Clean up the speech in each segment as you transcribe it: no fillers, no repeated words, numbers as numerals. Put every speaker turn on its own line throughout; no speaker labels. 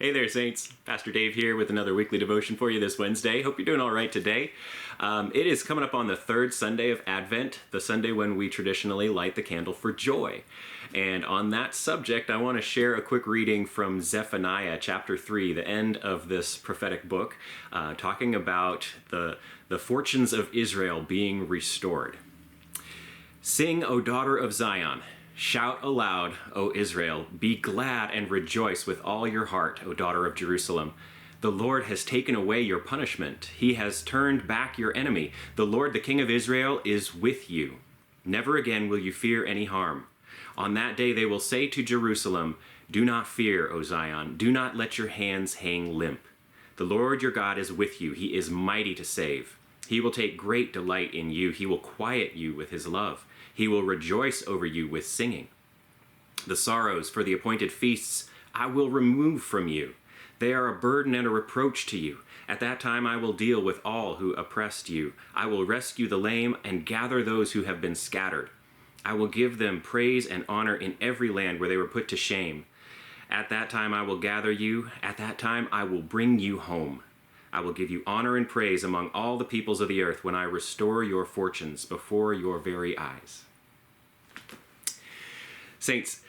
Hey there, Saints. Pastor Dave here with another weekly devotion for you this Wednesday. Hope you're doing all right today. It is coming up on the third Sunday of Advent, the Sunday when we traditionally light the candle for joy. And on that subject, I want to share a quick reading from Zephaniah chapter 3, the end of this prophetic book, talking about the fortunes of Israel being restored. Sing, O daughter of Zion. Shout aloud, O Israel, be glad and rejoice with all your heart, O daughter of Jerusalem. The Lord has taken away your punishment. He has turned back your enemy. The Lord, the King of Israel, is with you. Never again will you fear any harm. On that day they will say to Jerusalem, do not fear, O Zion. Do not let your hands hang limp. The Lord your God is with you. He is mighty to save. He will take great delight in you. He will quiet you with his love. He will rejoice over you with singing. The sorrows for the appointed feasts I will remove from you. They are a burden and a reproach to you. At that time I will deal with all who oppressed you. I will rescue the lame and gather those who have been scattered. I will give them praise and honor in every land where they were put to shame. At that time I will gather you. At that time I will bring you home. I will give you honor and praise among all the peoples of the earth when I restore your fortunes before your very eyes. Saints,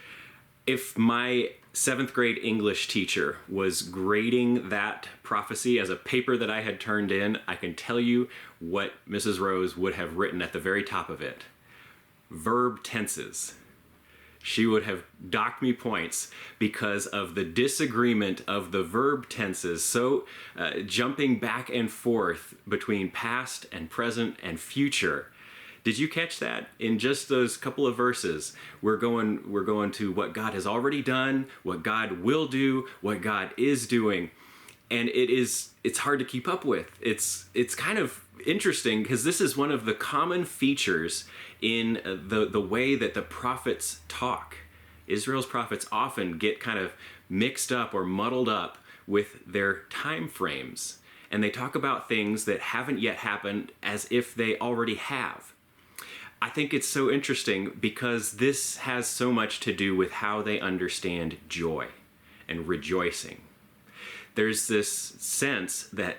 if my 7th grade English teacher was grading that prophecy as a paper that I had turned in, I can tell you what Mrs. Rose would have written at the very top of it. Verb tenses. She would have docked me points because of the disagreement of the verb tenses. So jumping back and forth between past and present and future. Did you catch that? In just those couple of verses, we're going to what God has already done, what God will do, what God is doing. And it's hard to keep up with. It's kind of interesting because this is one of the common features in the way that the prophets talk. Israel's prophets often get kind of mixed up or muddled up with their time frames. And they talk about things that haven't yet happened as if they already have. I think it's so interesting because this has so much to do with how they understand joy and rejoicing. There's this sense that,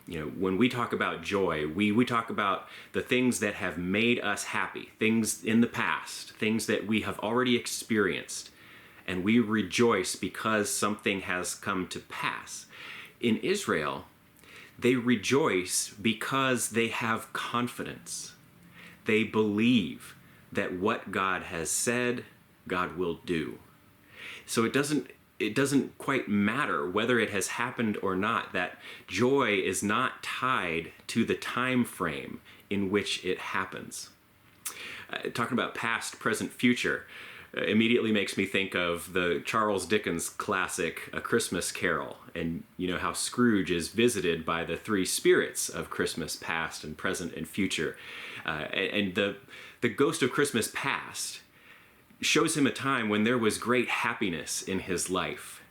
when we talk about joy, we talk about the things that have made us happy, things in the past, things that we have already experienced, and we rejoice because something has come to pass. In Israel, they rejoice because they have confidence. They believe that what God has said, God will do. So it doesn't quite matter whether it has happened or not. That joy is not tied to the time frame in which it happens. Talking about past, present, future immediately makes me think of the Charles Dickens classic A Christmas Carol, and how Scrooge is visited by the three spirits of Christmas past and present and future. And the ghost of Christmas past shows him a time when there was great happiness in his life.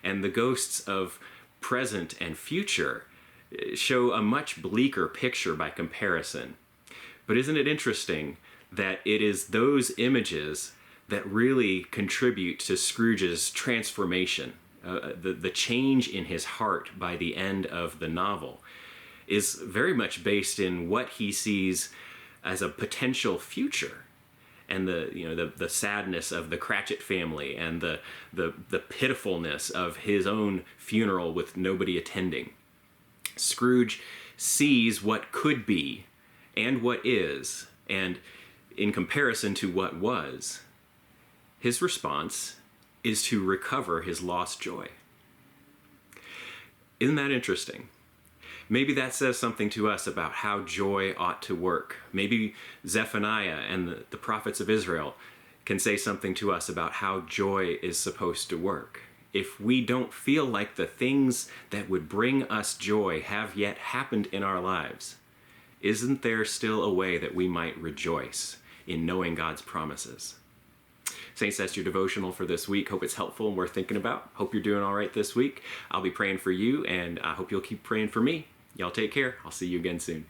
And the ghosts of present and future show a much bleaker picture by comparison. But isn't it interesting that it is those images that really contribute to Scrooge's transformation? The change in his heart by the end of the novel is very much based in what he sees as a potential future. And the sadness of the Cratchit family and the pitifulness of his own funeral with nobody attending. Scrooge sees what could be and what is, and in comparison to what was, his response is to recover his lost joy. Isn't that interesting? Maybe that says something to us about how joy ought to work. Maybe Zephaniah and the prophets of Israel can say something to us about how joy is supposed to work. If we don't feel like the things that would bring us joy have yet happened in our lives, isn't there still a way that we might rejoice in knowing God's promises? Saints, that's your devotional for this week. Hope it's helpful and worth thinking about. Hope you're doing all right this week. I'll be praying for you, and I hope you'll keep praying for me. Y'all take care. I'll see you again soon.